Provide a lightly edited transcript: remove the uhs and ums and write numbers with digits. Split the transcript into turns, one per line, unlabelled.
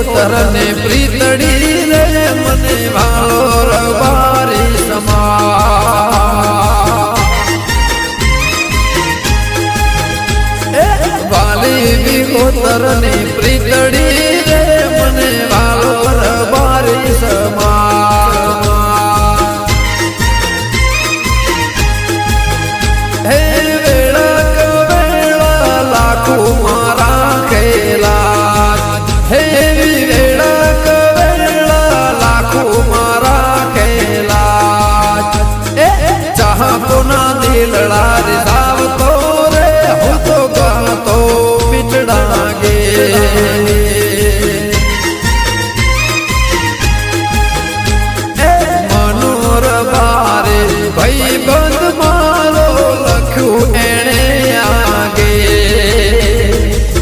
વિગોતર ને પ્રીતડી રે મને ભાલો રબારી સમા વાલી વિગોતર ને પ્રીતડી